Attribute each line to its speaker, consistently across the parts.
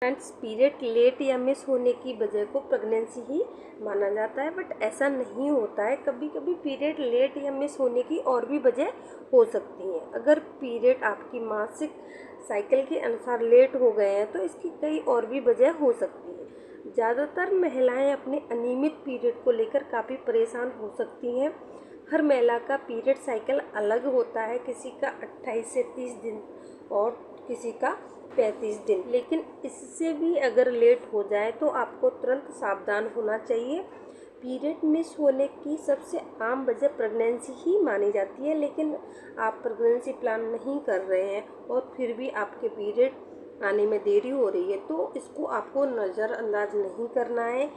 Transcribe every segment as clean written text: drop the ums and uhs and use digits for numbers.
Speaker 1: Friends, period late या miss होने की वजह को प्रेगनेंसी ही माना जाता है, बट ऐसा नहीं होता है। कभी कभी पीरियड लेट या मिस होने की और भी वजह हो सकती हैं। अगर पीरियड आपकी मासिक साइकिल के अनुसार लेट हो गए हैं तो इसकी कई और भी वजह हो सकती है। ज़्यादातर महिलाएं अपने अनियमित पीरियड को लेकर काफ़ी परेशान हो सकती हैं। हर महिला का पीरियड साइकिल अलग होता है, किसी का 28 से 30 दिन और किसी का 35 दिन। लेकिन इससे भी अगर लेट हो जाए तो आपको तुरंत सावधान होना चाहिए। पीरियड मिस होने की सबसे आम वजह प्रेगनेंसी ही मानी जाती है, लेकिन आप प्रेगनेंसी प्लान नहीं कर रहे हैं और फिर भी आपके पीरियड आने में देरी हो रही है तो इसको आपको नज़रअंदाज नहीं करना है।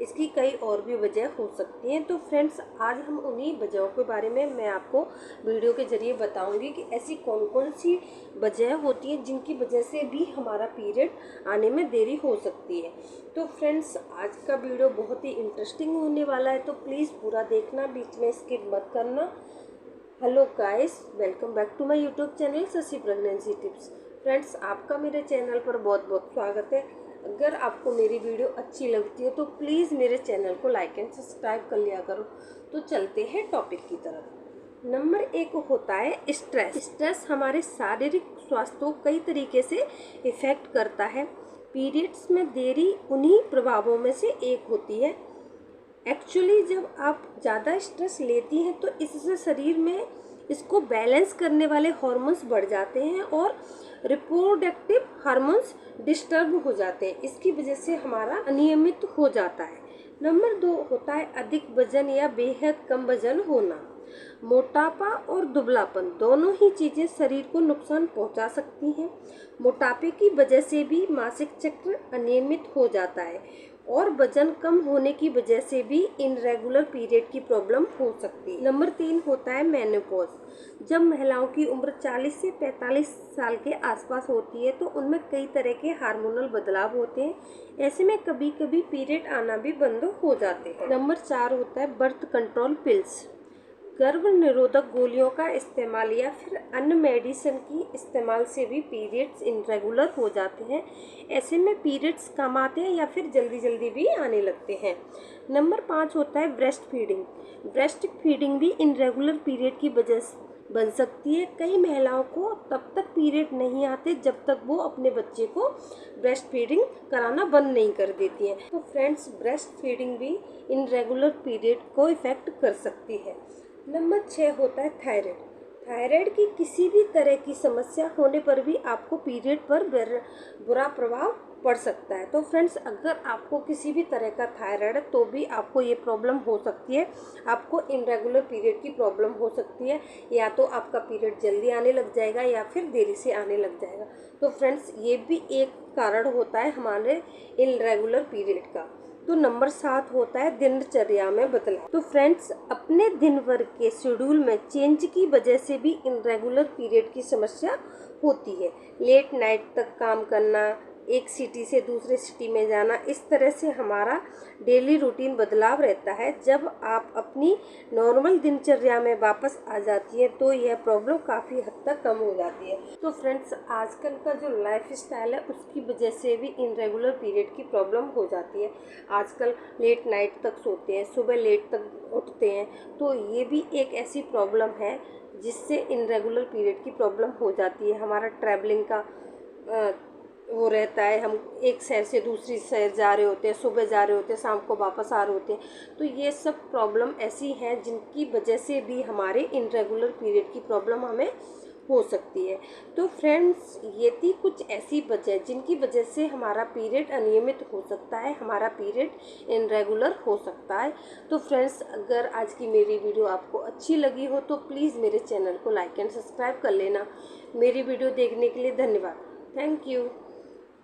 Speaker 1: इसकी कई और भी वजह हो सकती हैं। तो फ्रेंड्स, आज हम उन्हीं वजहों के बारे में मैं आपको वीडियो के ज़रिए बताऊंगी कि ऐसी कौन कौन सी वजह होती है जिनकी वजह से भी हमारा पीरियड आने में देरी हो सकती है। तो फ्रेंड्स, आज का वीडियो बहुत ही इंटरेस्टिंग होने वाला है, तो प्लीज़ पूरा देखना, बीच में स्किप मत करना। Hello guys, welcome back to my YouTube channel Shashi pregnancy tips. Friends, आपका मेरे चैनल पर बहुत बहुत स्वागत है। अगर आपको मेरी वीडियो अच्छी लगती है तो प्लीज़ मेरे चैनल को लाइक एंड सब्सक्राइब कर लिया करो। तो चलते हैं टॉपिक की तरफ। नंबर 1 होता है स्ट्रेस। स्ट्रेस हमारे शारीरिक स्वास्थ्य को कई तरीके से इफ़ेक्ट करता है। पीरियड्स में देरी उन्हीं प्रभावों में से एक होती है। एक्चुअली जब आप ज़्यादा स्ट्रेस लेती हैं तो इससे शरीर में इसको बैलेंस करने वाले हार्मोन्स बढ़ जाते हैं और रिप्रोडक्टिव हार्मोन्स डिस्टर्ब हो जाते हैं। इसकी वजह से हमारा अनियमित हो जाता है। नंबर 2 होता है अधिक वजन या बेहद कम वजन होना। मोटापा और दुबलापन दोनों ही चीज़ें शरीर को नुकसान पहुंचा सकती हैं। मोटापे की वजह से भी मासिक चक्र अनियमित हो जाता है और वजन कम होने की वजह से भी इनरेगुलर पीरियड की प्रॉब्लम हो सकती है। नंबर 3 होता है मेनोपॉज। जब महिलाओं की उम्र 40 से 45 साल के आसपास होती है तो उनमें कई तरह के हार्मोनल बदलाव होते हैं। ऐसे में कभी कभी पीरियड आना भी बंद हो जाते हैं। नंबर 4 होता है बर्थ कंट्रोल पिल्स। गर्भ निरोधक गोलियों का इस्तेमाल या फिर अन्य मेडिसिन की इस्तेमाल से भी पीरियड्स इनरेगुलर हो जाते हैं। ऐसे में पीरियड्स कम आते हैं या फिर जल्दी जल्दी भी आने लगते हैं। नंबर 5 होता है ब्रेस्ट फीडिंग। ब्रेस्ट फीडिंग भी इनरेगुलर पीरियड की वजह से बन सकती है। कई महिलाओं को तब तक पीरियड नहीं आते जब तक वो अपने बच्चे को ब्रेस्ट फीडिंग कराना बंद नहीं कर देती हैं। तो फ्रेंड्स, ब्रेस्ट फीडिंग भी इनरेगुलर पीरियड को इफ़ेक्ट कर सकती है। नंबर 6 होता है थायराइड। थायराइड की किसी भी तरह की समस्या होने पर भी आपको पीरियड पर बुरा प्रभाव पड़ सकता है। तो फ्रेंड्स, अगर आपको किसी भी तरह का थायराइड है तो भी आपको ये प्रॉब्लम हो सकती है। आपको इनरेगुलर पीरियड की प्रॉब्लम हो सकती है, या तो आपका पीरियड जल्दी आने लग जाएगा या फिर देरी से आने लग जाएगा। तो फ्रेंड्स, ये भी एक कारण होता है हमारे इनरेगुलर पीरियड का। तो नंबर 7 होता है दिनचर्या में बदलाव। तो फ्रेंड्स, अपने दिन भर के शेड्यूल में चेंज की वजह से भी इनरेगुलर पीरियड की समस्या होती है। लेट नाइट तक काम करना, एक सिटी से दूसरे सिटी में जाना, इस तरह से हमारा डेली रूटीन बदलाव रहता है। जब आप अपनी नॉर्मल दिनचर्या में वापस आ जाती है तो यह प्रॉब्लम काफ़ी हद तक कम हो जाती है। तो फ्रेंड्स, आजकल का जो लाइफ स्टाइल है उसकी वजह से भी इनरेगुलर पीरियड की प्रॉब्लम हो जाती है। आजकल लेट नाइट तक सोते हैं, सुबह लेट तक उठते हैं, तो ये भी एक ऐसी प्रॉब्लम है जिससे इनरेगुलर पीरियड की प्रॉब्लम हो जाती है। हमारा ट्रैवलिंग का वो रहता है, हम एक शहर से दूसरी शहर जा रहे होते हैं, सुबह जा रहे होते हैं, शाम को वापस आ रहे होते हैं। तो ये सब प्रॉब्लम ऐसी हैं जिनकी वजह से भी हमारे इनरेगुलर पीरियड की प्रॉब्लम हमें हो सकती है। तो फ्रेंड्स, ये थी कुछ ऐसी वजह जिनकी वजह से हमारा पीरियड अनियमित हो सकता है, हमारा पीरियड इनरेगुलर हो सकता है। तो फ्रेंड्स, अगर आज की मेरी वीडियो आपको अच्छी लगी हो तो प्लीज़ मेरे चैनल को लाइक एंड सब्सक्राइब कर लेना। मेरी वीडियो देखने के लिए धन्यवाद। Thank you.